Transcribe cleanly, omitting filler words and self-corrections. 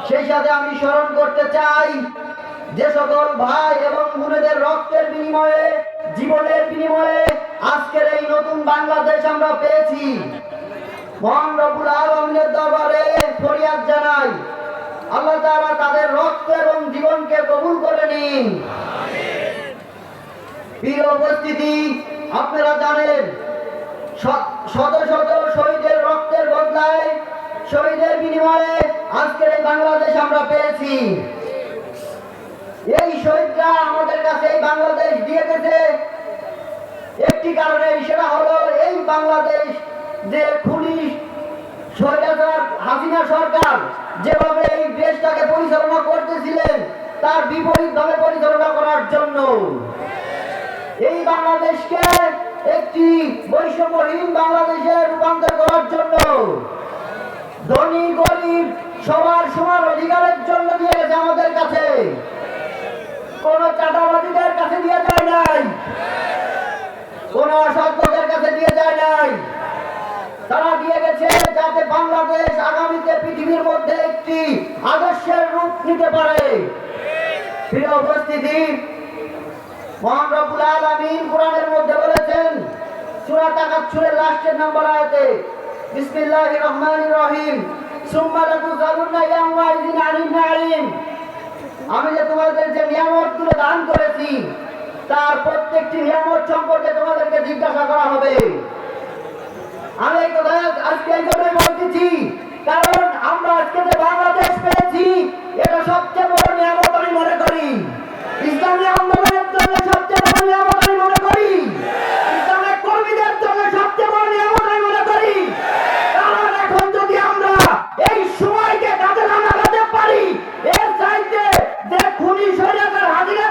সেই সাথে আমি স্মরণ করতে চাই যে সকল ভাই এবং বোনেদের রক্তের বিনিময়ে, জীবনের বিনিময়ে আজকের এই নতুন বাংলাদেশ আমরা পেয়েছি। মহান রব্বুল আলামিনের দরবারে ফরিয়াদ জানাই, আল্লাহ তাআলা তাদের রক্ত এবং জীবনকে কবুল করে নিন। প্রিয় উপস্থিতি, আপনারা জানেন শত শত শহীদের রক্তের বদলায়, শহীদের বিনিময়ে আজকের এই বাংলাদেশ আমরা পেয়েছি। এই শহীদরা আমাদের কাছে এই বাংলাদেশ দিয়ে গেছে একটি কারণে, সেটা হলো এই বাংলাদেশ যে খুনি স্বৈরাচার হাসিনা সরকার যেভাবে এই দেশটাকে পরিচালনা করতেছিলেন তার বিপরীতভাবে পরিচালনা করার জন্য, এই বাংলাদেশকে একটি বৈষম্যহীন বাংলাদেশে রূপান্তর করার জন্য, ধনী গরিব সবার সমান অধিকারের জন্য দিয়ে গেছে আমাদের কাছে। কোন চাঁদাবাদীদের কাছে দিয়ে যায় নাই, কোন অসৎদের কাছে দিয়ে যায় নাই। তারা দিয়ে গেছে যাতে বাংলাদেশ আগামীতে পৃথিবীর মধ্যে একটি আদর্শের রূপ নিতে পারে। প্রিয় উপস্থিতি, মহান রব্বুল আলামিন কোরআনের মধ্যে বলেছেন সূরা তাকাসসুরের লাস্টের নম্বর আয়াতে, বিসমিল্লাহির রহমানির রহিম, সুম্মা লাতুসালুনা ইয়াওমাইযিন আনিন নাঈম। আমি যে তোমাদের যে নিয়ামতগুলো দান করেছি তার প্রত্যেকটি নিয়ামত সম্পর্কে তোমাদেরকে জিজ্ঞাসা করা হবে। আমি এই কথা আজকে এই জন্যই বলতেছি, কারণ আমরা আজকে যে বাংলাদেশ পেয়েছি এটা সবচেয়ে বড় নিয়ামত আমি মনে করি। ইসলামী আন্দোলনের জন্য সবচেয়ে বড় নিয়ামত আমি মনে করি, ইসলামের কর্মীদের জন্য সবচেয়ে বড় নিয়ামত আমি মনে করি। কারণ এখন যদি আমরা এই সময়কে কাজে লাগাতে পারি, এর চাইতে যে খুনি স্বৈরাচার হাসিনা